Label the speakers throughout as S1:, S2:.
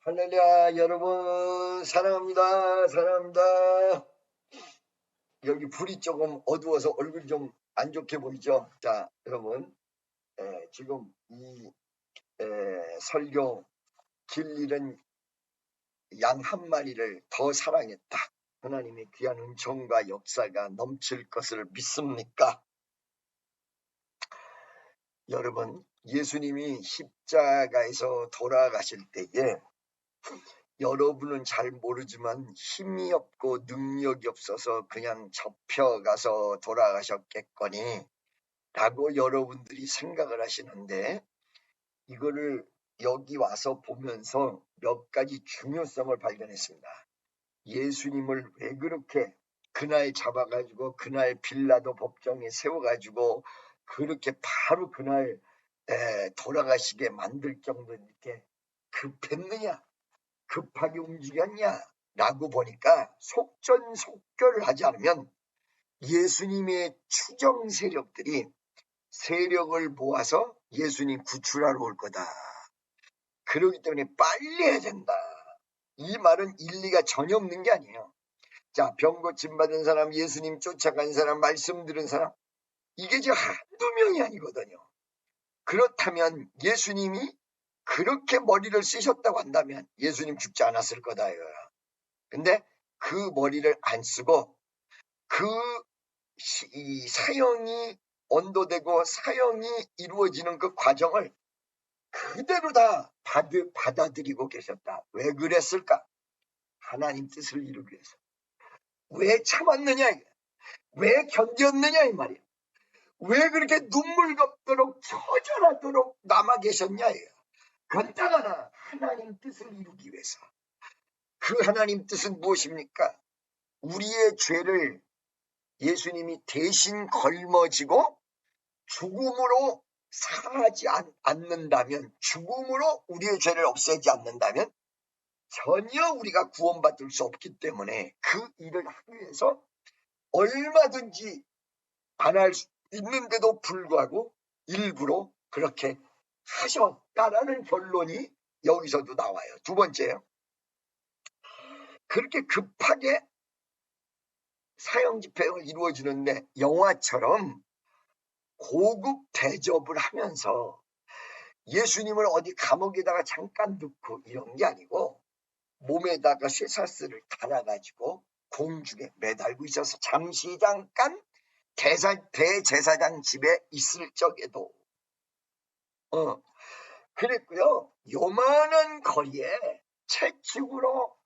S1: 할렐루야, 여러분, 사랑합니다. 사랑합니다. 여기 불이 조금 어두워서 얼굴이 좀 안 좋게 보이죠? 자, 여러분, 지금 이 설교 길 잃은 양 한 마리를 더 사랑했다. 하나님의 귀한 은총과 역사가 넘칠 것을 믿습니까? 여러분, 예수님이 십자가에서 돌아가실 때에 여러분은 잘 모르지만 힘이 없고 능력이 없어서 그냥 접혀가서 돌아가셨겠거니 라고 여러분들이 생각을 하시는데, 이거를 여기 와서 보면서 몇 가지 중요성을 발견했습니다. 예수님을 왜 그렇게 그날 잡아가지고 그날 빌라도 법정에 세워가지고 그렇게 바로 그날 돌아가시게 만들 정도로 이렇게 급했느냐, 급하게 움직였냐 라고 보니까 속전속결을 하지 않으면 예수님의 추정 세력들이 세력을 모아서 예수님 구출하러 올 거다. 그렇기 때문에 빨리 해야 된다. 이 말은 일리가 전혀 없는 게 아니에요. 자, 병 고침 받은 사람, 예수님 쫓아간 사람, 말씀 들은 사람, 이게 지금 한두 명이 아니거든요. 그렇다면 예수님이 그렇게 머리를 쓰셨다고 한다면 예수님 죽지 않았을 거다 이거야. 근데 그 머리를 안 쓰고 이 사형이 언도되고 사형이 이루어지는 그 과정을 그대로 다 받아들이고 계셨다. 왜 그랬을까? 하나님 뜻을 이루기 위해서. 왜 참았느냐? 왜 견뎠느냐 이 말이야. 왜 그렇게 눈물겹도록 처절하도록 남아 계셨냐? 간단하나 하나님 뜻을 이루기 위해서. 그 하나님 뜻은 무엇입니까? 우리의 죄를 예수님이 대신 걸머지고 죽음으로 사하지 않는다면, 죽음으로 우리의 죄를 없애지 않는다면 전혀 우리가 구원받을 수 없기 때문에 그 일을 하기 위해서 얼마든지 안 할 수 있는데도 불구하고 일부러 그렇게 하셨다라는 결론이 여기서도 나와요. 두 번째요. 그렇게 급하게 사형 집행을 이루어지는데 영화처럼 고급 대접을 하면서 예수님을 어디 감옥에다가 잠깐 넣고 이런 게 아니고 몸에다가 쇠사슬을 달아가지고 공중에 매달고 있어서 잠시 잠깐 대제사장 집에 있을 적에도 그랬고요. 요만한 거리에 채찍으로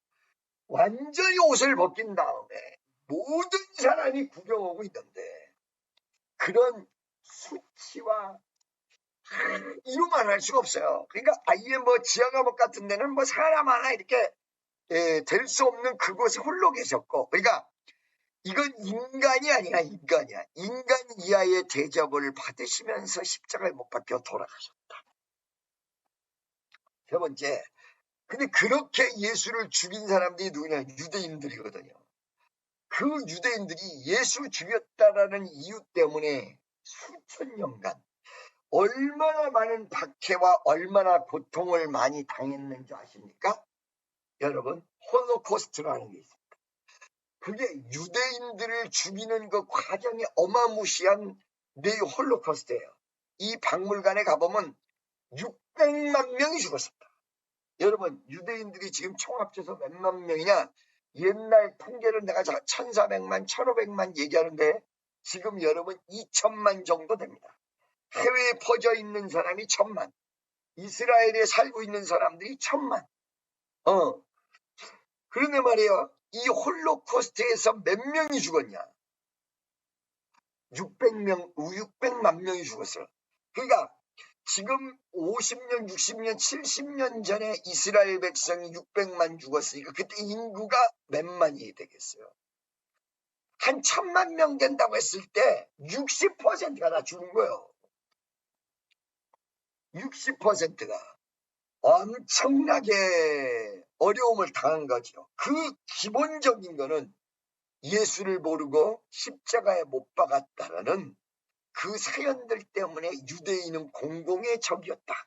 S1: 완전히 옷을 벗긴 다음에 모든 사람이 구경하고 있는데 그런 수치와 이루만 할 수가 없어요. 그러니까 아예 뭐 지하 감옥 같은 데는 뭐 사람 하나 이렇게 될 수 없는 그곳에 홀로 계셨고, 그러니까 이건 인간이 아니야. 인간이야. 인간 이하의 대접을 받으시면서 십자가에 못 박혀 돌아가셨다. 세 번째, 근데 그렇게 예수를 죽인 사람들이 누구냐? 유대인들이거든요. 그 유대인들이 예수 죽였다라는 이유 때문에 수천 년간 얼마나 많은 박해와 얼마나 고통을 많이 당했는지 아십니까? 여러분, 홀로코스트라는 게 있습니다. 그게 유대인들을 죽이는 그 과정이 어마무시한 홀로코스트예요. 이 박물관에 가보면 600만 명이 죽었습니다. 여러분, 유대인들이 지금 총 합쳐서 몇만 명이냐? 옛날 통계를 내가 1400만, 1500만 얘기하는데 지금 여러분 2000만 정도 됩니다. 해외에 퍼져 있는 사람이 1000만, 이스라엘에 살고 있는 사람들이 1000만. 그런데 말이에요. 이 홀로코스트에서 몇 명이 죽었냐? 600만 명이 죽었어요. 그러니까 지금 50년, 60년, 70년 전에 이스라엘 백성이 600만 죽었으니까 그때 인구가 몇 만이 되겠어요? 한 1000만 명 된다고 했을 때 60%가 다 죽은 거예요. 60%가 엄청나게 어려움을 당한 거죠. 그 기본적인 거는 예수를 모르고 십자가에 못 박았다라는 그 사연들 때문에 유대인은 공공의 적이었다.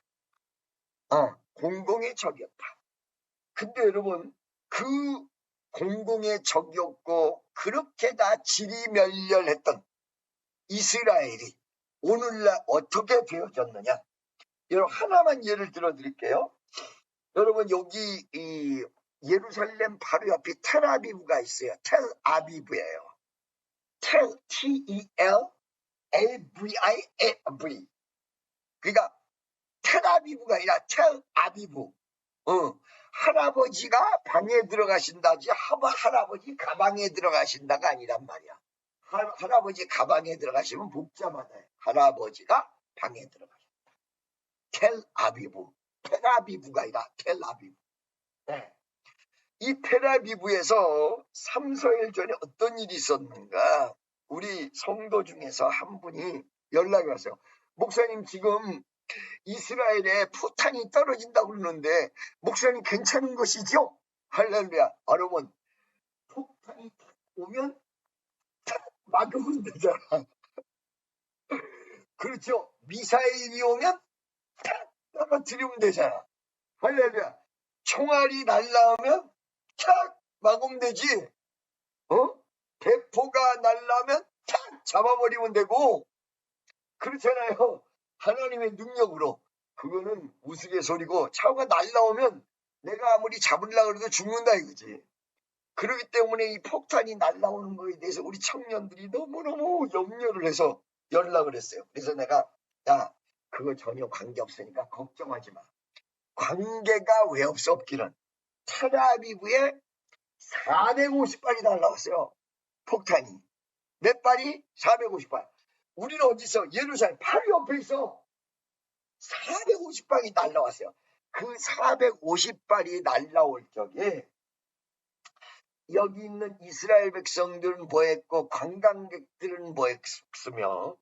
S1: 공공의 적이었다. 근데 여러분, 그 공공의 적이었고 그렇게 다 지리멸렬했던 이스라엘이 오늘날 어떻게 되어졌느냐? 여러분, 하나만 예를 들어 드릴게요. 여러분, 여기 이 예루살렘 바로 옆에 텔아비브가 있어요. 텔아비브예요. T-E-L-A-V-I-V. 그러니까 텔아비브가 아니라 텔아비브. 할아버지가 방에 들어가신다지 할아버지 가방에 들어가신다가 아니란 말이야. 할아버지 가방에 들어가시면 복잡하다. 할아버지가 방에 들어가신다. 텔아비브. 텔아비브가 아니라 텔아비브. 네. 이 텔아비브에서 3, 4일 전에 어떤 일이 있었는가? 우리 성도 중에서 한 분이 연락이 왔어요. 목사님, 지금 이스라엘에 포탄이 떨어진다고 그러는데 목사님 괜찮은 것이죠? 할렐루야. 여러분, 포탄이 오면 막으면 되잖아. 그렇죠. 미사일이 오면 탁 떨어뜨리면 되잖아. 할렐루야. 총알이 날라오면 탁 막으면 되지. 대포가 날라오면 탁 잡아버리면 되고. 그렇잖아요. 하나님의 능력으로. 그거는 우스갯소리고, 차가 날라오면 내가 아무리 잡으려고 해도 죽는다 이거지. 그렇기 때문에 이 폭탄이 날라오는 거에 대해서 우리 청년들이 너무너무 염려를 해서 연락을 했어요. 그래서 내가, 야, 그거 전혀 관계없으니까 걱정하지 마. 관계가 왜 없기는 텔아비브에 450발이 날라왔어요. 폭탄이. 몇 발이? 450발. 우리는 어디 있어? 예루살렘 바로 옆에 있어. 450발이 날라왔어요. 그 450발이 날라올 적에 여기 있는 이스라엘 백성들은 뭐했고 관광객들은 뭐했으며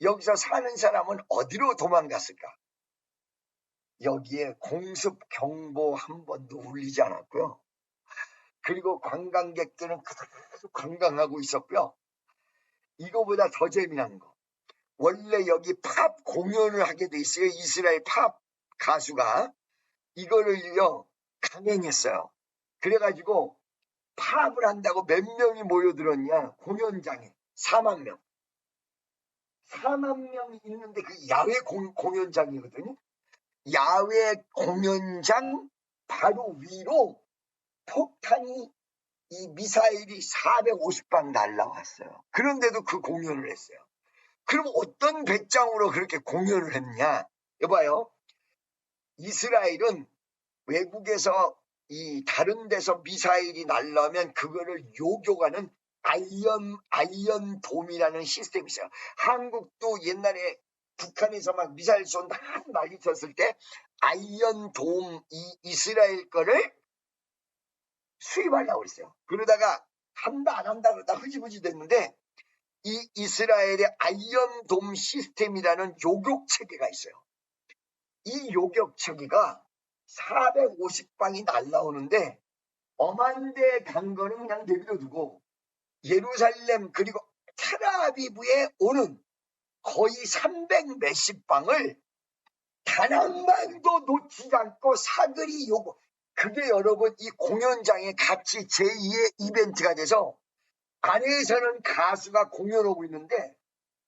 S1: 여기서 사는 사람은 어디로 도망갔을까? 여기에 공습 경보 한 번도 울리지 않았고요. 그리고 관광객들은 계속 관광하고 있었고요. 이거보다 더 재미난 거. 원래 여기 팝 공연을 하게 돼 있어요. 이스라엘 팝 가수가 이거를요 강행했어요. 그래가지고 팝을 한다고 몇 명이 모여들었냐? 공연장에 4만 명. 4만 명이 있는데 그 야외 공연장이거든요. 야외 공연장 바로 위로 폭탄이 이 미사일이 450방 날라왔어요. 그런데도 그 공연을 했어요. 그럼 어떤 배짱으로 그렇게 공연을 했냐? 여봐요. 이스라엘은 외국에서 이 다른 데서 미사일이 날라오면 그거를 요격하는 아이언 돔이라는 시스템이 있어요. 한국도 옛날에 북한에서 막 미사일 쏜다 난리 쳤을 때 아이언 돔 이스라엘 거를 수입하려고 그랬어요. 그러다가 한다 안 한다 그러다 흐지부지 됐는데 이 이스라엘의 아이언 돔 시스템이라는 요격 체계가 있어요. 이 요격 체계가 450방이 날라오는데 엄한데 간 거는 그냥 내버려두고 예루살렘 그리고 텔아비브에 오는 거의 300 몇십 방을 단 한 방도 놓치지 않고 사거리 요구. 그게 여러분 이 공연장에 같이 제2의 이벤트가 돼서 아래에서는 가수가 공연하고 있는데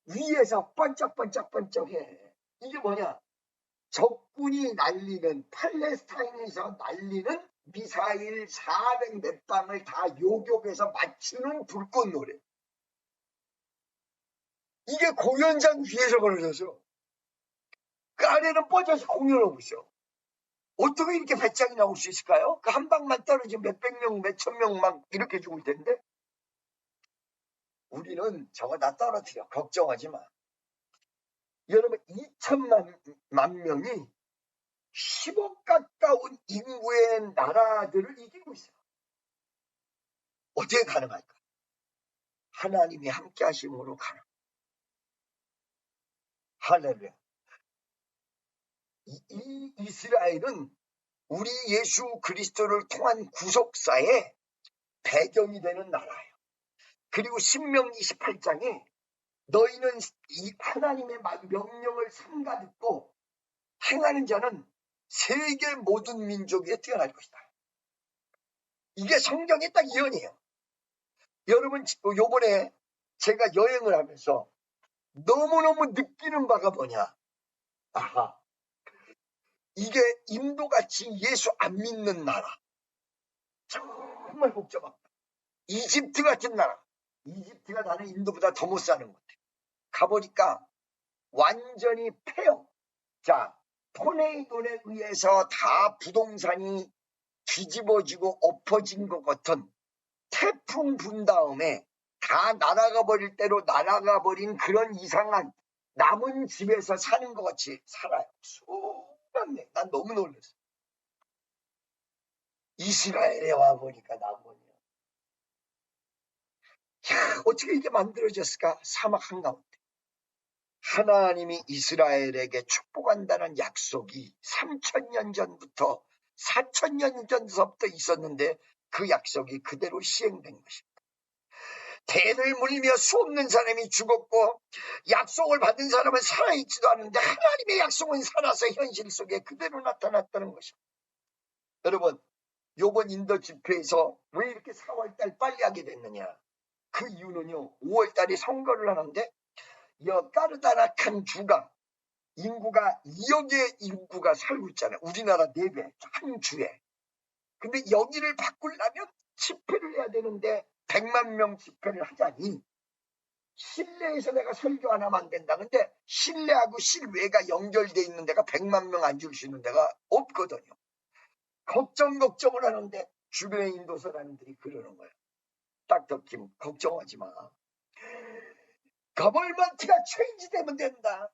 S1: 위에서 번쩍번쩍번쩍해. 이게 뭐냐? 적군이 날리는 팔레스타인에서 날리는 미사일 400 몇 방을 다 요격해서 맞추는 불꽃 노래. 이게 공연장 위에서 벌어져서 그 아래는 뻗어서 공연하고 있어. 어떻게 이렇게 배짱이 나올 수 있을까요? 그 한 방만 떨어지면 몇백 명, 몇천 명 막 이렇게 죽을 텐데 우리는 저거 다 떨어뜨려. 걱정하지 마. 여러분 2천만 명이 10억 가까운 인구의 나라들을 이기고 있어요. 어떻게 가능할까? 하나님이 함께 하심으로 가능. 할렐루야. 이 이스라엘은 우리 예수 그리스도를 통한 구속사의 배경이 되는 나라예요. 그리고 신명기 18장에 너희는 이 하나님의 명령을 삼가 듣고 행하는 자는 세계 모든 민족에 뛰어날 것이다. 이게 성경의 딱 예언이에요. 여러분, 요번에 제가 여행을 하면서 너무너무 느끼는 바가 뭐냐. 아하, 이게 인도같이 예수 안 믿는 나라. 정말 복잡합니다. 이집트 같은 나라. 이집트가 나는 인도보다 더 못 사는 것 같아요. 가보니까 완전히 폐허. 자, 토네이도에 의해서 다 부동산이 뒤집어지고 엎어진 것 같은 태풍 분 다음에 다 날아가 버릴 대로 날아가 버린 그런 이상한 남은 집에서 사는 것 같이 살아요. 수많네. 난 너무 놀랐어. 이스라엘에 와보니까 나보냐. 야, 어떻게 이게 만들어졌을까? 사막 한가운데. 하나님이 이스라엘에게 축복한다는 약속이 3000년 전부터 4000년 전서부터 있었는데 그 약속이 그대로 시행된 것입니다. 대를 물리며 수 없는 사람이 죽었고 약속을 받은 사람은 살아있지도 않은데 하나님의 약속은 살아서 현실 속에 그대로 나타났다는 것입니다. 여러분, 요번 인도 집회에서 왜 이렇게 4월달 빨리 하게 됐느냐. 그 이유는요, 5월달에 선거를 하는데 까르다락한 주가 인구가 2억의 인구가 살고 있잖아요. 우리나라 4배 한 주에. 근데 여기를 바꾸려면 집회를 해야 되는데 100만 명 집회를 하자니 실내에서 내가 설교 안 하면 안 된다. 근데 실내하고 실외가 연결돼 있는 데가 100만 명 앉을 수 있는 데가 없거든요. 걱정을 하는데 주변의 인도 사람들이 그러는 거예요. 딱터킴 걱정하지 마. 거벌먼트가 체인지되면 된다.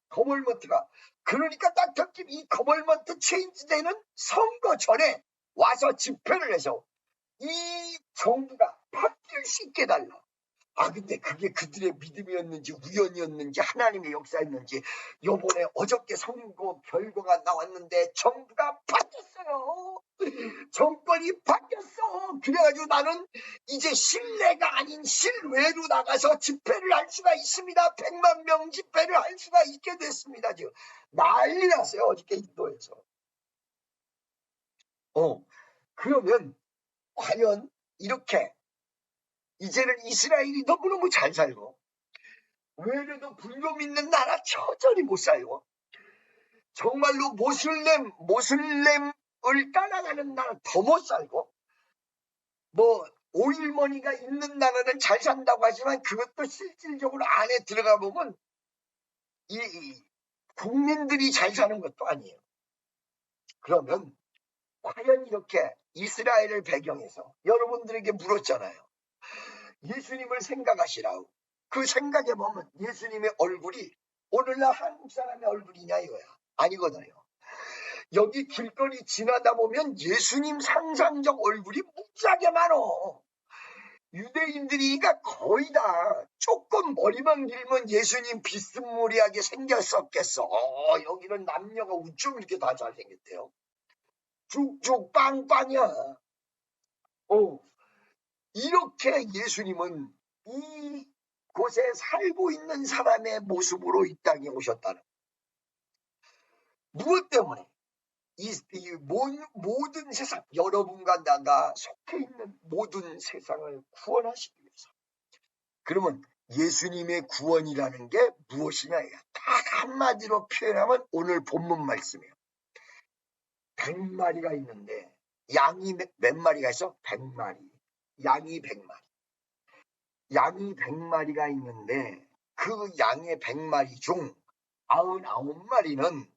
S1: 거벌먼트가. 그러니까 딱터킴 이 거벌먼트 체인지되는 선거 전에 와서 집회를 해서 이 정부가 바뀔 수 있게 달라. 근데 그게 그들의 믿음이었는지 우연이었는지 하나님의 역사였는지 요번에 어저께 선거 결과가 나왔는데 정부가 바뀌었어요. 정권이 바뀌었어. 그래가지고 나는 이제 실내가 아닌 실외로 나가서 집회를 할 수가 있습니다. 100만 명 집회를 할 수가 있게 됐습니다. 지금 난리 났어요. 어저께 인도에서. 그러면 과연 이렇게 이제는 이스라엘이 너무너무 잘 살고 외래도 불교 믿는 나라 여전히 못 살고 정말로 모슬렘을 따라가는 나라 더 못 살고 오일머니가 있는 나라는 잘 산다고 하지만 그것도 실질적으로 안에 들어가 보면 이 국민들이 잘 사는 것도 아니에요. 그러면 과연 이렇게 이스라엘을 배경해서 여러분들에게 물었잖아요. 예수님을 생각하시라고. 그 생각해보면 예수님의 얼굴이 오늘날 한국 사람의 얼굴이냐 이거야. 아니거든요. 여기 길거리 지나다 보면 예수님 상상적 얼굴이 무지하게 많어. 유대인들이가 거의 다 조금 머리만 길면 예수님 비스무리하게 생겼었겠어. 여기는 남녀가 우쩜 이렇게 다 잘생겼대요. 쭉쭉 빵빵이야. 이렇게 예수님은 이 곳에 살고 있는 사람의 모습으로 이 땅에 오셨다는. 무엇 때문에? 이 모든 세상, 여러분과 나가 속해 있는 모든 세상을 구원하시기 위해서. 그러면 예수님의 구원이라는 게 무엇이냐? 딱 한마디로 표현하면 오늘 본문 말씀이에요. 100마리가 있는데 양이 몇 마리가 있어? 100마리. 양이 100마리. 양이 100마리가 있는데 그 양의 100마리 중 99마리는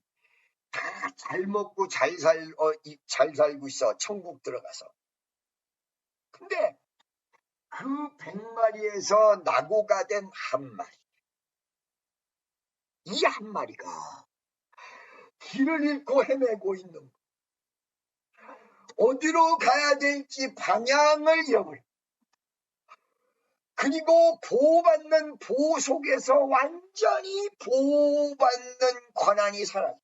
S1: 다 잘 먹고 잘 살고 있어. 천국 들어가서. 근데 그 100마리에서 낙오가 된 한 마리. 이 한 마리가 길을 잃고 헤매고 있는 거. 어디로 가야 될지 방향을 잃어버려. 그리고 보호받는 보호 속에서 완전히 보호받는 권한이 사라져.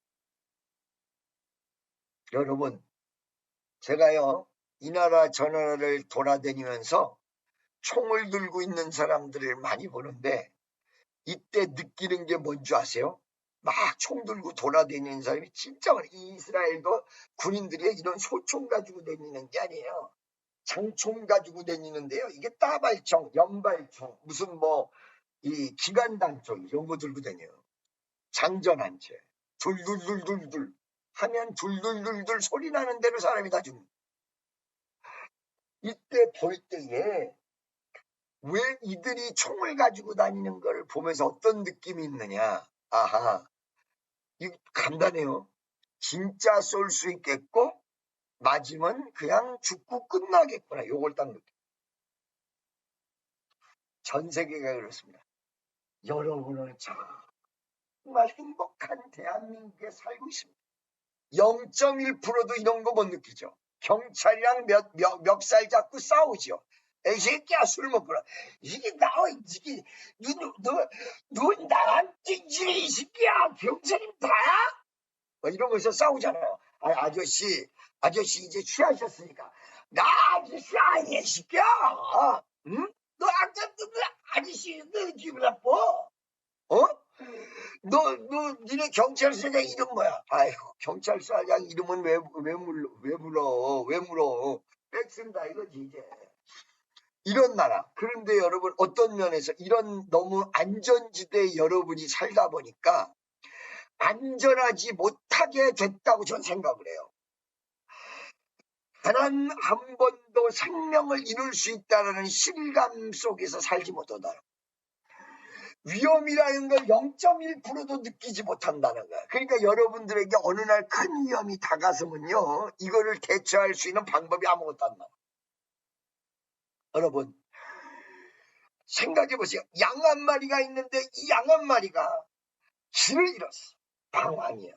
S1: 여러분, 제가요, 이 나라 저 나라를 돌아다니면서 총을 들고 있는 사람들을 많이 보는데 이때 느끼는 게 뭔지 아세요? 막 총 들고 돌아다니는 사람이 진짜 많아요. 이스라엘도 군인들이 이런 소총 가지고 다니는 게 아니에요. 장총 가지고 다니는데요. 이게 따발총, 연발총, 무슨 이 기관단총 이런 거 들고 다녀요. 장전한 채. 둘둘둘둘둘 하면 둘둘둘둘 소리 나는 대로 사람이 다 죽는. 이때 볼 때에 왜 이들이 총을 가지고 다니는 걸 보면서 어떤 느낌이 있느냐. 아하, 이거 간단해요. 진짜 쏠 수 있겠고 맞으면 그냥 죽고 끝나겠구나. 요걸 딱 느껴. 전 세계가 그렇습니다. 여러분은 정말 행복한 대한민국에 살고 있습니다. 0.1%도 이런 거 못 느끼죠. 경찰이랑 멱살 잡고 싸우죠. 이 새끼야 술 먹구나. 이게 나와 이게 너 나랑 찐질해 이 새끼야. 경찰이 다야? 이런 거에서 싸우잖아요. 아저씨 이제 취하셨으니까 나 아저씨 아니야 이 새끼야. 응? 너 아까 아저씨 너 기분 나빠? 니네 경찰서장 이름 뭐야? 아이고, 경찰서장 이름은 왜 물어? 뺏쓴다 이거지, 이제. 이런 나라. 그런데 여러분, 어떤 면에서 이런 너무 안전지대에 여러분이 살다 보니까 안전하지 못하게 됐다고 저는 생각을 해요. 단 한 번도 생명을 잃을 수 있다는 실감 속에서 살지 못하다. 위험이라는 걸 0.1%도 느끼지 못한다는 거야. 그러니까 여러분들에게 어느 날 큰 위험이 다가서면요, 이거를 대처할 수 있는 방법이 아무것도 안 나와. 여러분, 생각해 보세요. 양 한 마리가 있는데 이 양 한 마리가 길을 잃었어. 방황이야.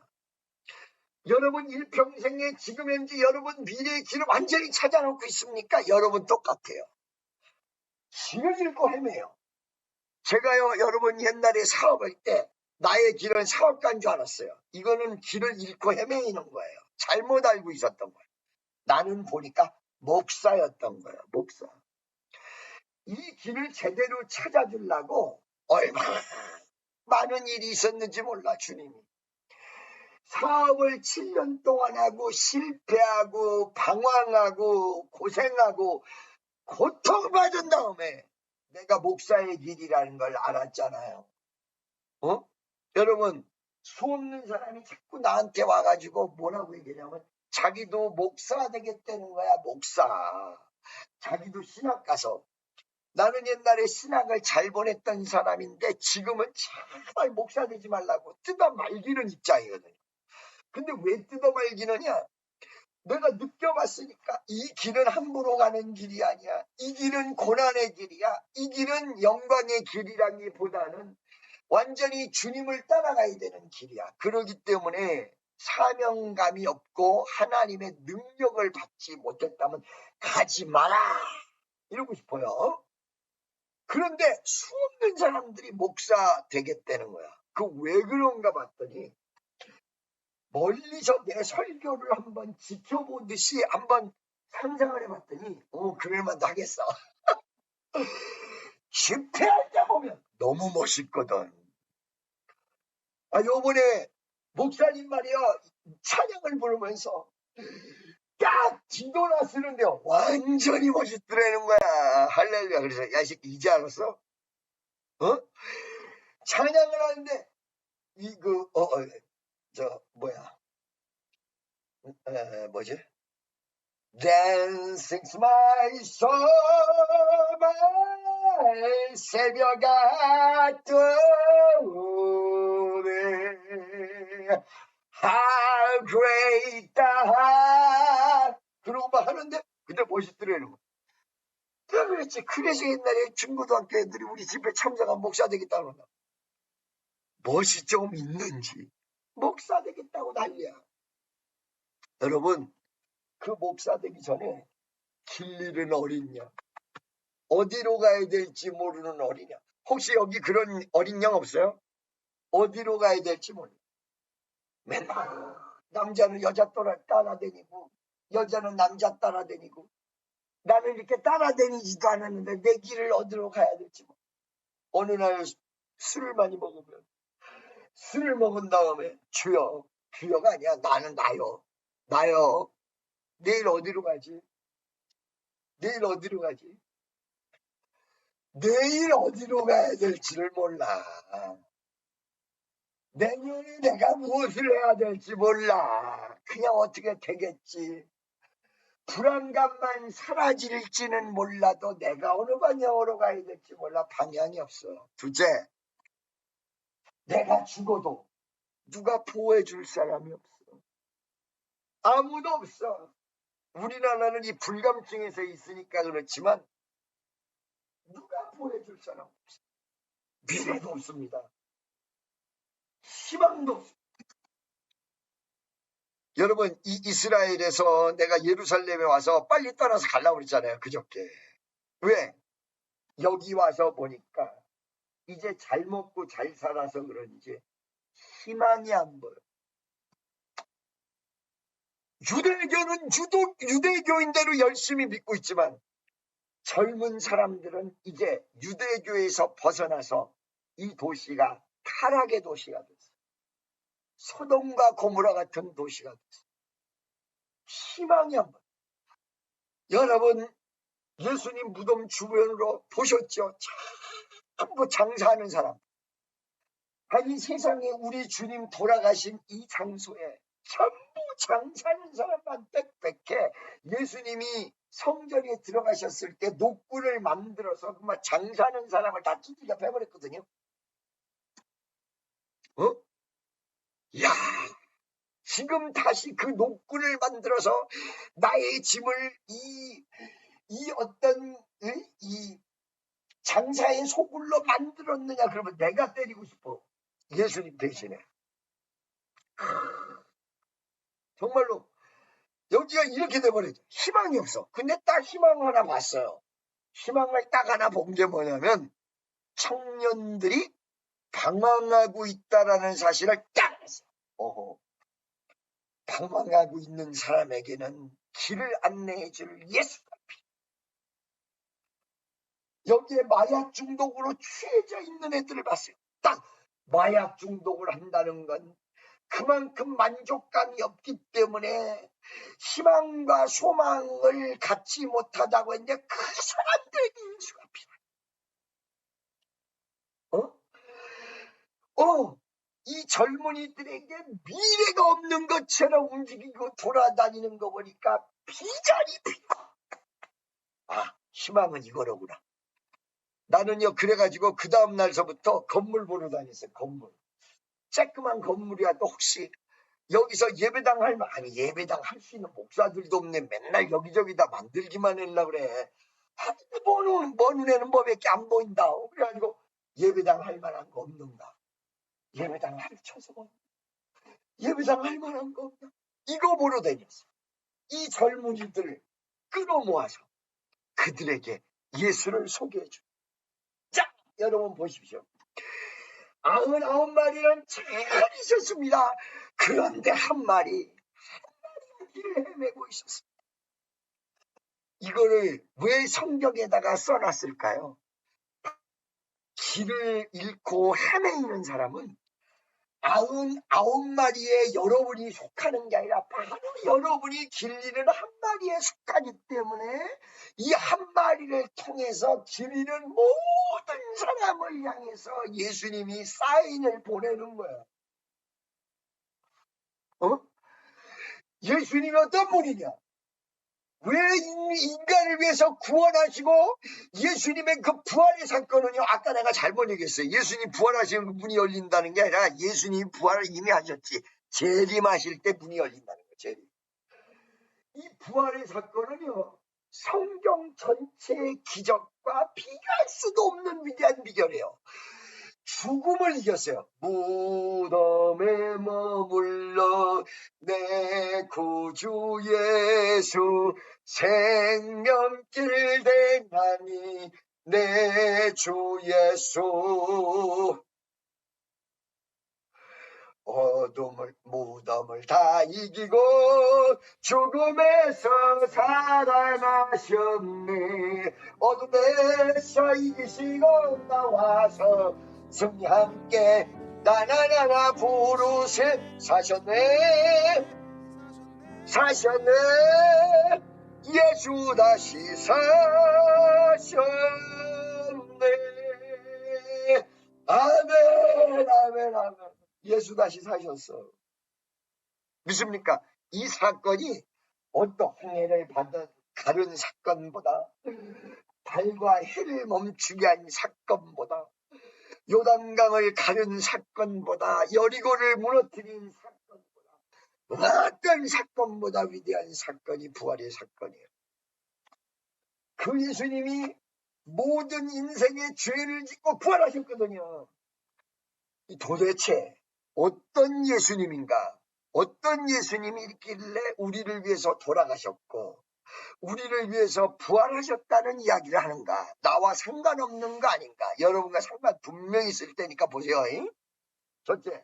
S1: 여러분 일평생에 지금 현재 여러분 미래의 길을 완전히 찾아놓고 있습니까? 여러분 똑같아요. 길을 잃고 헤매요. 제가요, 여러분 옛날에 사업할 때 나의 길은 사업가인 줄 알았어요. 이거는 길을 잃고 헤매이는 거예요. 잘못 알고 있었던 거예요. 나는 보니까 목사였던 거예요. 목사. 이 길을 제대로 찾아주려고 얼마나 많은 일이 있었는지 몰라, 주님이. 사업을 7년 동안 하고 실패하고 방황하고 고생하고 고통받은 다음에 내가 목사의 길이라는 걸 알았잖아요. 여러분, 수없는 사람이 자꾸 나한테 와가지고 뭐라고 얘기하냐면 자기도 목사 되겠다는 거야. 목사. 자기도 신학 가서. 나는 옛날에 신학을 잘 보냈던 사람인데 지금은 정말 목사 되지 말라고 뜯어 말기는 입장이거든요. 근데 왜 뜯어 말기느냐? 내가 느껴봤으니까 이 길은 함부로 가는 길이 아니야. 이 길은 고난의 길이야. 이 길은 영광의 길이라기보다는 완전히 주님을 따라가야 되는 길이야. 그러기 때문에 사명감이 없고 하나님의 능력을 받지 못했다면 가지 마라 이러고 싶어요. 그런데 수없는 사람들이 목사 되겠다는 거야. 그 왜 그런가 봤더니 멀리서 내 설교를 한번 지켜보듯이 한번 상상을 해봤더니 그럴만도 하겠어. 집회할 때 보면 너무 멋있거든. 요번에 목사님 말이야 찬양을 부르면서 딱 기도나 쓰는데 완전히 멋있더라는 거야. 할렐루야. 그래서 야, 이 새끼 이제 알았어? 찬양을 하는데 뭐지? Dancing my soul, my 새벽 같은 How great thou art. 그러고 막 하는데 근데 멋있더라는 거야. 그렇지. 그래서 옛날에 중고등학교 애들이 우리 집에 참석한 목사 되겠다고 그런다. 멋이 좀 있는지 목사 되겠다고 난리야. 여러분, 그 목사 되기 전에 길 잃은 어린 양, 어디로 가야 될지 모르는 어린 양. 혹시 여기 그런 어린 양 없어요? 어디로 가야 될지 모르는. 맨날 남자는 여자 따라다니고 여자는 남자 따라다니고 나는 이렇게 따라다니지도 않았는데 내 길을 어디로 가야 될지 모르고. 어느 날 술을 많이 먹으면 술을 먹은 다음에 주여, 주여가 아니야. 나는 나요. 나요. 내일 어디로 가지? 내일 어디로 가지? 내일 어디로 가야 될지를 몰라. 내년에 내가 무엇을 해야 될지 몰라. 그냥 어떻게 되겠지. 불안감만 사라질지는 몰라도 내가 어느 방향으로 가야 될지 몰라. 방향이 없어. 둘째, 내가 죽어도 누가 보호해 줄 사람이 없어. 아무도 없어. 우리나라는 이 불감증에서 있으니까 그렇지만 누가 보호해 줄 사람 없어. 미래도 없습니다. 희망도 없어. 여러분, 이 이스라엘에서 내가 예루살렘에 와서 빨리 떠나서 가려고 그랬잖아요. 그저께. 왜? 여기 와서 보니까 이제 잘 먹고 잘 살아서 그런지 희망이 안 보여. 유대교는 유대교인대로 열심히 믿고 있지만 젊은 사람들은 이제 유대교에서 벗어나서 이 도시가 타락의 도시가 됐어. 소돔과 고모라 같은 도시가 됐어. 희망이 안 보여. 여러분, 예수님 무덤 주변으로 보셨죠? 전부 장사하는 사람. 아니, 세상에 우리 주님 돌아가신 이 장소에 전부 장사하는 사람만 빽빽해. 예수님이 성전에 들어가셨을 때 노군을 만들어서 정말 장사하는 사람을 다 두들겨 패버렸거든요. 야, 지금 다시 그 노군을 만들어서 나의 짐을 이 어떤 이 장사의 소굴로 만들었느냐? 그러면 내가 때리고 싶어. 예수님 대신에. 정말로 여기가 이렇게 돼버리죠. 희망이 없어. 근데 딱 희망 하나 봤어요. 희망을 딱 하나 본 게 뭐냐면 청년들이 방황하고 있다라는 사실을 딱 봤어요. 방황하고 있는 사람에게는 길을 안내해 줄 예수가 필요해. 여기에 마약 중독으로 취해져 있는 애들을 봤어요. 딱 마약 중독을 한다는 건 그만큼 만족감이 없기 때문에 희망과 소망을 갖지 못하다고 했는데 그 사람들에게 예수가 필요해. 이 젊은이들에게 미래가 없는 것처럼 움직이고 돌아다니는 거 보니까 비전이 필요해. 희망은 이거로구나. 나는요, 그래가지고 그 다음날서부터 건물 보러 다녔어요. 건물. 쬐끄만 건물이라도 혹시 여기서 예배당 아니 예배당 할 수 있는 목사들도 없네. 맨날 여기저기다 만들기만 하려고 그래. 뭐 눈에는 뭐밖에 안 보인다. 그래가지고 예배당 할 만한 거 없는가. 예배당 쳐서 예배당 할 만한 거 없나. 이거 보러 다녔어. 이 젊은이들을 끌어모아서 그들에게 예수를 소개해줘. 자, 여러분 보십시오. 99마리는 잘 있었습니다. 그런데 한 마리 길을 헤매고 있었습니다. 이거를 왜 성경에다가 써놨을까요? 길을 잃고 헤매이는 사람은 99마리에 여러분이 속하는 게 아니라 바로 여러분이 길 잃은 한 마리에 속하기 때문에 이 한 마리를 통해서 길 잃은 모든 사람을 향해서 예수님이 사인을 보내는 거야. 예수님이 어떤 분이냐? 왜 인간을 위해서 구원하시고 예수님의 그 부활의 사건은요, 아까 내가 잘못 얘기했어요. 예수님 부활하시면 문이 열린다는 게 아니라 예수님이 부활을 이미 하셨지. 재림하실 때 문이 열린다는 거예요. 재림. 이 부활의 사건은요, 성경 전체의 기적과 비교할 수도 없는 위대한 비결이에요. 죽음을 이겼어요. 무덤에 머물러 내 구주 예수 생명길 대나니 내 주 예수 무덤을 다 이기고 죽음에서 살아나셨네. 어둠에서 이기시고 나와서 승리 함께 나나나나 부르세 사셨네 사셨네 예수 다시 사셨네. 아멘 아멘 아멘. 예수 다시 사셨어. 믿습니까? 이 사건이 어떤 홍해를 받은 다른 사건보다 달과 해를 멈추게 한 사건보다 요단강을 가른 사건보다 여리고를 무너뜨린 사건보다 어떤 사건보다 위대한 사건이 부활의 사건이에요. 그 예수님이 모든 인생의 죄를 짓고 부활하셨거든요. 도대체 어떤 예수님인가? 어떤 예수님이 있길래 우리를 위해서 돌아가셨고 우리를 위해서 부활하셨다는 이야기를 하는가? 나와 상관없는 거 아닌가? 여러분과 상관 분명히 있을 테니까 보세요. 첫째,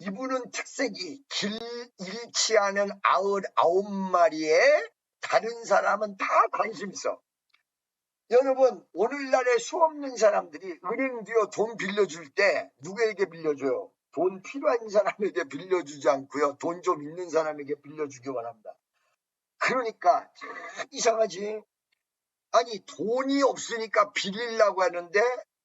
S1: 이분은 특색이 길 잃지 않은 99마리에 다른 사람은 다 관심 있어. 여러분, 오늘날에 수없는 사람들이 은행 뒤에 돈 빌려줄 때 누구에게 빌려줘요? 돈 필요한 사람에게 빌려주지 않고요. 돈 좀 있는 사람에게 빌려주기 원합니다. 그러니까 참 이상하지. 아니 돈이 없으니까 빌리려고 하는데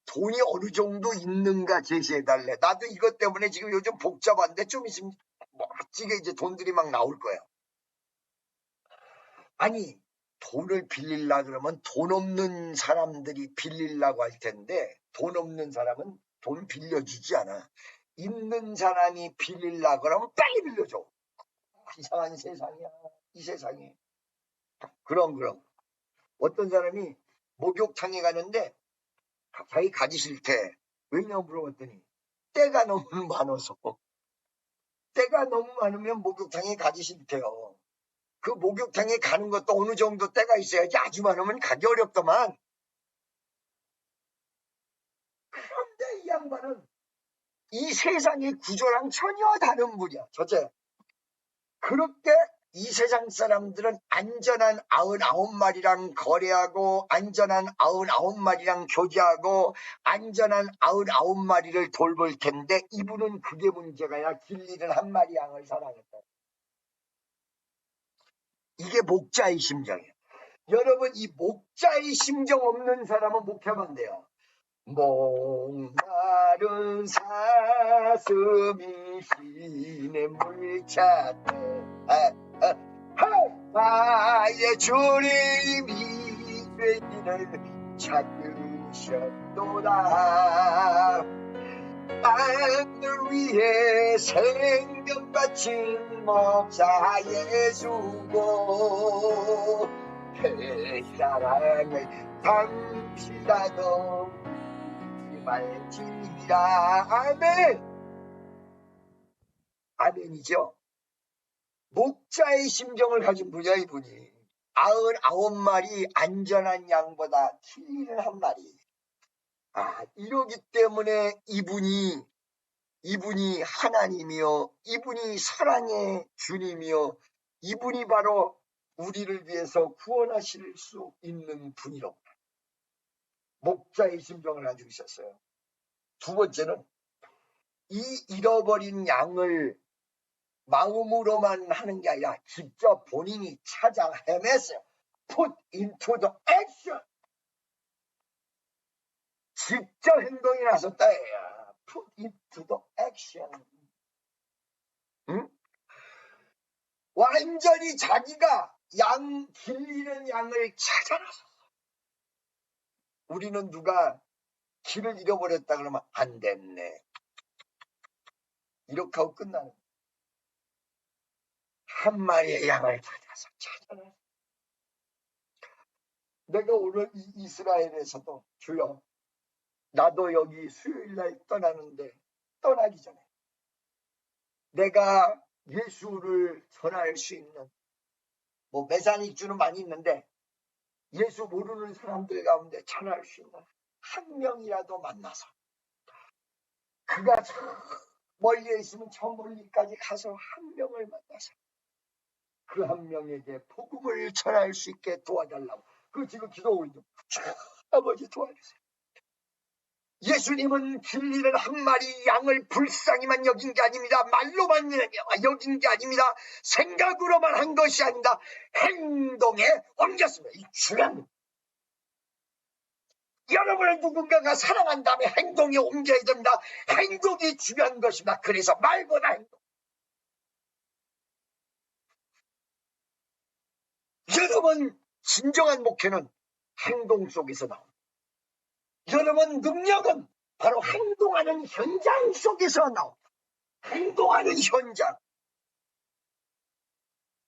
S1: 돈이 어느 정도 있는가 제시해달래. 나도 이것 때문에 지금 요즘 복잡한데 좀 있으면 멋지게 이제 돈들이 막 나올 거예요. 아니 돈을 빌리려 그러면 돈 없는 사람들이 빌리려고 할 텐데 돈 없는 사람은 돈 빌려주지 않아. 있는 사람이 빌리려 그러면 빨리 빌려줘. 이상한 세상이야. 이 세상이. 그럼 어떤 사람이 목욕탕에 가는데 자기 가기 싫대. 왜냐고 물어봤더니 때가 너무 많아서. 때가 너무 많으면 목욕탕에 가기 싫대요. 그 목욕탕에 가는 것도 어느 정도 때가 있어야지 아주 많으면 가기 어렵더만. 그런데 이 양반은 이 세상의 구조랑 전혀 다른 분이야. 첫째, 그렇게 이 세상 사람들은 안전한 99마리랑 거래하고 안전한 99마리랑 교제하고 안전한 99마리를 돌볼 텐데 이분은 그게 문제가 아니라 길 잃은 한 마리 양을 사랑했다. 이게 목자의 심정이에요. 여러분 이 목자의 심정 없는 사람은 목회하면 안 돼요. 목마른 사슴이 시내 물 찾네 나의 주님이 되기를 찾으셨도다. 하늘 위에 생명 바친 목자 예수고 햇사랑을 당시라도 말지라. 아멘. 아멘이죠. 목자의 심정을 가진 분이야 이분이. 99마리 안전한 양보다 틀리는 한 마리. 이러기 때문에 이분이 하나님이요 이분이 사랑의 주님이요 이분이 바로 우리를 위해서 구원하실 수 있는 분이로 목자의 심정을 가지고 있었어요. 두 번째는 이 잃어버린 양을 마음으로만 하는 게 아니라 직접 본인이 찾아 헤맸어요. Put into the action. 직접 행동에 나섰다. Put into the action. 응? 완전히 자기가 길 잃은 양을 찾아 나섰어. 우리는 누가 길을 잃어버렸다 그러면 안 됐네. 이렇게 하고 끝나는 거야. 한 마리의 양을 찾아서 찾아내. 내가 오늘 이 이스라엘에서도 주여 나도 여기 수요일날 떠나는데 떠나기 전에 내가 예수를 전할 수 있는 메사닉주는 많이 있는데 예수 모르는 사람들 가운데 전할 수 있는 한 명이라도 만나서 그가 저 멀리에 있으면 저 멀리까지 가서 한 명을 만나서 그 한 명에게 복음을 전할 수 있게 도와달라고. 그 지금 기도하고 있는 아버지 도와주세요. 예수님은 진리는 한 마리 양을 불쌍히만 여긴 게 아닙니다. 말로만 여긴 게 아닙니다. 생각으로만 한 것이 아닙니다. 행동에 옮겼습니다. 이 중요합니다. 여러분을 누군가가 사랑한다면 행동에 옮겨야 됩니다. 행동이 중요한 것입니다. 그래서 말보다 행동. 여러분 진정한 목회는 행동 속에서 나옵니다. 여러분 능력은 바로 행동하는 현장 속에서 나옵니다. 행동하는 현장.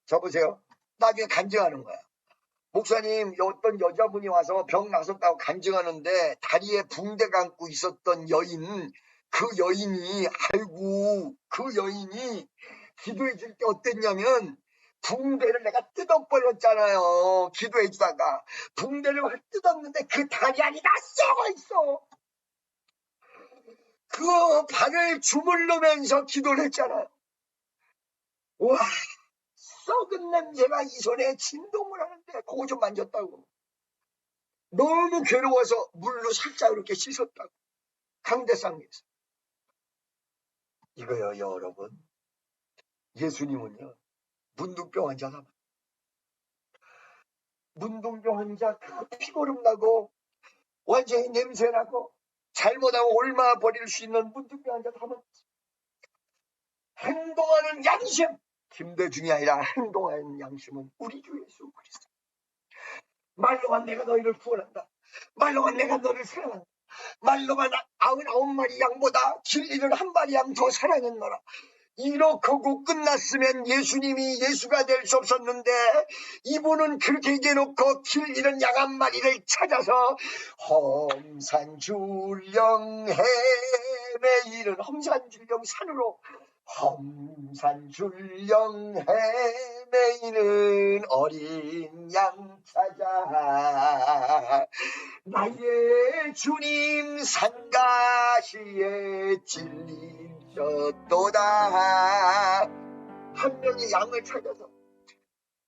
S1: 자 보세요. 나중에 간증하는 거야. 목사님 어떤 여자분이 와서 병 나섰다고 간증하는데 다리에 붕대 감고 있었던 여인, 그 여인이 기도해 줄 때 어땠냐면 붕대를 내가 뜯어버렸잖아요. 기도해 주다가 붕대를 확 뜯었는데 그 다리 안이 다 썩어 있어. 그 발을 주물르면서 기도를 했잖아요. 와, 썩은 냄새가 이 손에 진동을 하는데 그거 좀 만졌다고. 너무 괴로워서 물로 살짝 이렇게 씻었다고. 강대상에서. 이거요 여러분. 예수님은요 문둥병 환자가 문둥병 환자 피고름 나고 완전히 냄새나고 잘못하면 옮아 버릴 수 있는 문둥병 환자가 하면 행동하는 양심. 김대중이 아니라 행동하는 양심은 우리 주 예수 그리스도. 말로만 내가 너희를 구원한다. 말로만 내가 너를 사랑한다. 말로만 99마리 양보다 진리를 한 마리 양 더 사랑했노라. 이렇게 하고 끝났으면 예수님이 예수가 될 수 없었는데 이분은 그렇게 얘기해놓고 길 잃은 양 한 마리를 찾아서 험산줄령 헤매이는 험산줄령 산으로 험산줄령 헤매이는 어린 양 찾아 나의 주님 산가시에 진리셨도다. 한 명의 양을 찾아서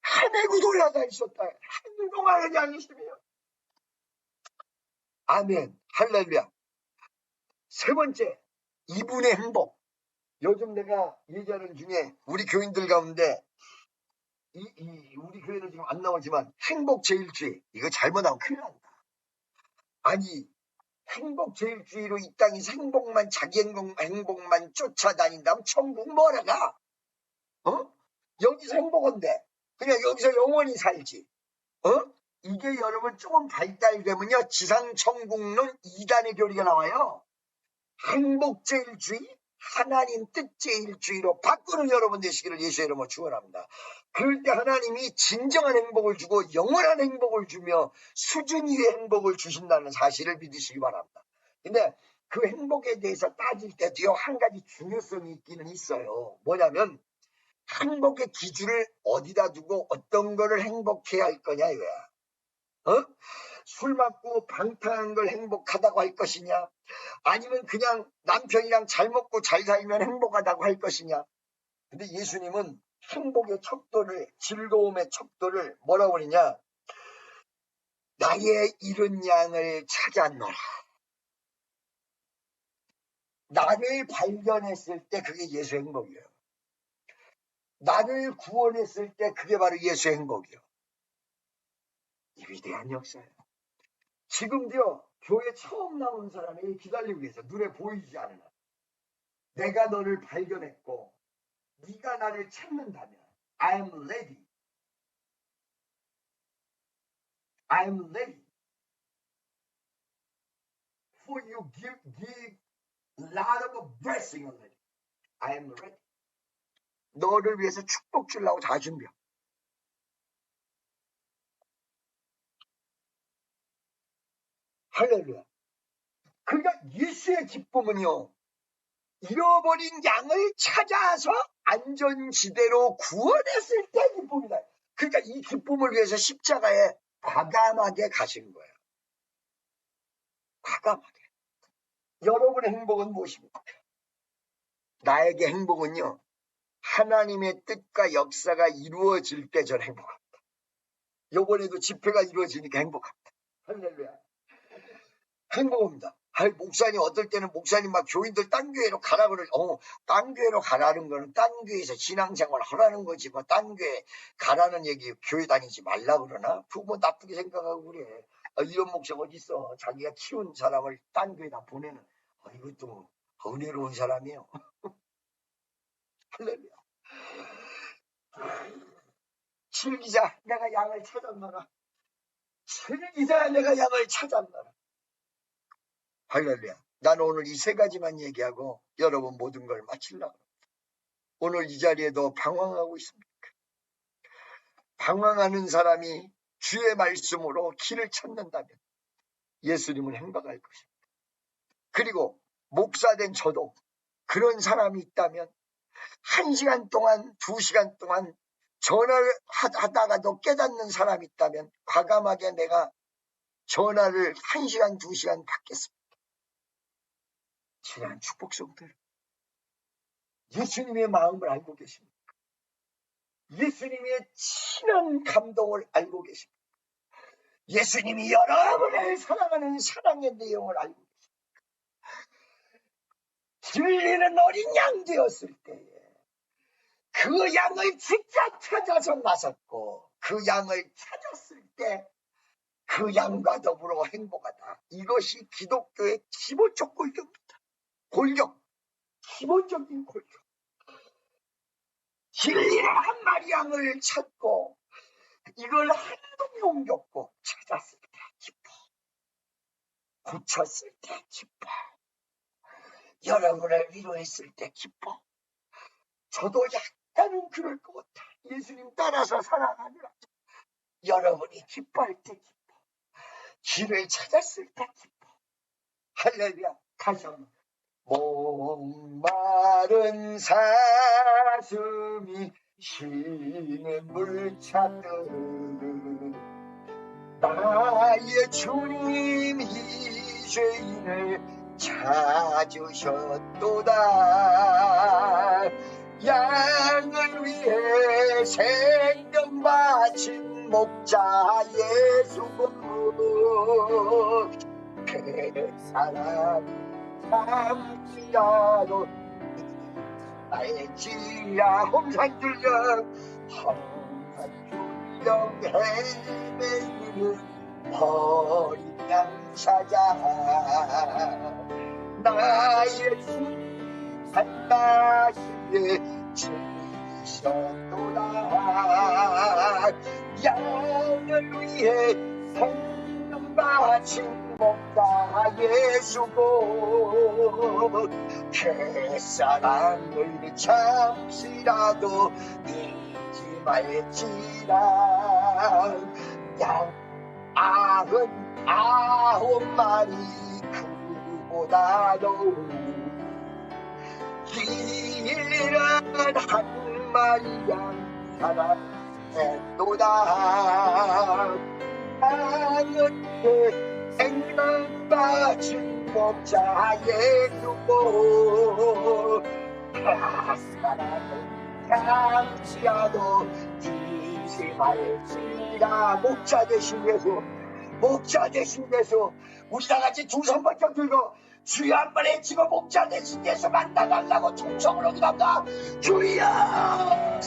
S1: 헤매고 돌아다니셨다. 행동하는 양이시며. 아멘 할렐루야. 세 번째 이분의 행복. 요즘 내가 얘기하는 중에 우리 교인들 가운데 우리 교회는 지금 안 나오지만 행복제일주의 이거 잘못하면 큰일 난다. 아니 행복제일주의로 이 땅에서 자기 행복만 쫓아다닌다면 천국 뭐라 가? 여기서 행복한데 그냥 여기서 영원히 살지. 이게 여러분 조금 발달되면요 지상 천국론 2단의 교리가 나와요. 행복제일주의 하나님 뜻제일주의로 바꾸는 여러분 되시기를 예수의 이름으로 축원합니다. 그럴 때 하나님이 진정한 행복을 주고 영원한 행복을 주며 수준 위의 행복을 주신다는 사실을 믿으시기 바랍니다. 근데 그 행복에 대해서 따질 때도요 한 가지 중요성이 있기는 있어요. 뭐냐면 행복의 기준을 어디다 두고 어떤 거를 행복해야 할 거냐 이거야. 술 맞고 방탕한 걸 행복하다고 할 것이냐, 아니면 그냥 남편이랑 잘 먹고 잘 살면 행복하다고 할 것이냐. 근데 예수님은 행복의 척도를, 즐거움의 척도를 뭐라고 그러냐, 나의 잃은 양을 찾았노라. 나를 발견했을 때 그게 예수의 행복이에요. 나를 구원했을 때 그게 바로 예수의 행복이에요. 이 위대한 역사예요. 지금도요 교회 처음 나온 사람이 기다리고 계세요. 눈에 보이지 않으나 내가 너를 발견했고 네가 나를 찾는다면 I'm ready. I'm ready for you. Give lot of blessing already. I'm ready. 너를 위해서 축복 주려고 다 준비해. 할렐루야. 그러니까 예수의 기쁨은요 잃어버린 양을 찾아서 안전지대로 구원했을 때 기쁨이다. 그러니까 이 기쁨을 위해서 십자가에 과감하게 가신 거예요. 과감하게. 여러분의 행복은 무엇입니까? 나에게 행복은요 하나님의 뜻과 역사가 이루어질 때 전 행복합니다. 요번에도 집회가 이루어지니까 행복합니다. 할렐루야. 행복합니다. 아이, 목사님, 어떨 때는 목사님 막 교인들 딴 교회로 가라 그럴, 딴 교회로 가라는 거는 딴 교회에서 신앙생활 하라는 거지, 뭐, 딴 교회 가라는 얘기, 교회 다니지 말라 그러나? 그거 뭐 나쁘게 생각하고 그래. 이런 목사가 어딨어. 자기가 키운 사람을 딴 교회다 보내는. 이것도 은혜로운 사람이에요. 할렐루야. 즐기자, 내가 양을 찾았노라. 즐기자, 내가 양을 찾았노라. 할렐루야. 나는 오늘 이 세 가지만 얘기하고 여러분 모든 걸 마치려고 합니다. 오늘 이 자리에도 방황하고 있습니까? 방황하는 사람이 주의 말씀으로 길을 찾는다면 예수님은 행복할 것입니다. 그리고 목사된 저도 그런 사람이 있다면 1시간 동안 2시간 동안 전화를 하다가도 깨닫는 사람이 있다면 과감하게 내가 전화를 1시간 2시간 받겠습니다. 지난 축복성들 예수님의 마음을 알고 계십니까? 예수님의 친한 감동을 알고 계십니까? 예수님이 여러분을 사랑하는 사랑의 내용을 알고 계십니까? 진리는 어린 양 되었을 때에 그 양을 직접 찾아서 나섰고 그 양을 찾았을 때 그 양과 더불어 행복하다. 이것이 기독교의 기본적 골격입니다. 골격, 기본적인 골격. 진리의 한 마리 양을 찾고 이걸 행동에 옮겼고 찾았을 때 기뻐, 고쳤을 때 기뻐, 여러분을 위로했을 때 기뻐. 저도 약간은 그럴 것 같아. 예수님 따라서 살아가느라 여러분이 기뻐할 때 기뻐, 길을 찾았을 때 기뻐. 할렐루야. 다시 한번. 목마른 사슴이 쉬는 물 찾듯 나의 주님 이 죄인을 찾으셨도다. 양을 위해 생명 바친 목자 예수고 그 사람 참지야로 알지야. 홍산줄령 헤매이는 어린 양 찾아 나의 주 한마디에 지셨도다. 양을 위해 생명 바친 목자 예수고 그 사랑을 잠시라도 잊지 말지라. 양 99마리 그보다도 길은 한 마리 양 사랑했도다. 나는 생명 바친 목자 예수고 사랑을 잠시라도 잊지 말지라. 목자 되신 예수, 목자 되신 예수, 우리 다같이 두 손 번쩍 들고 주여 한 번 외치고 목자 되신 예수 만나달라고 통성으로 기도합니다. 주여.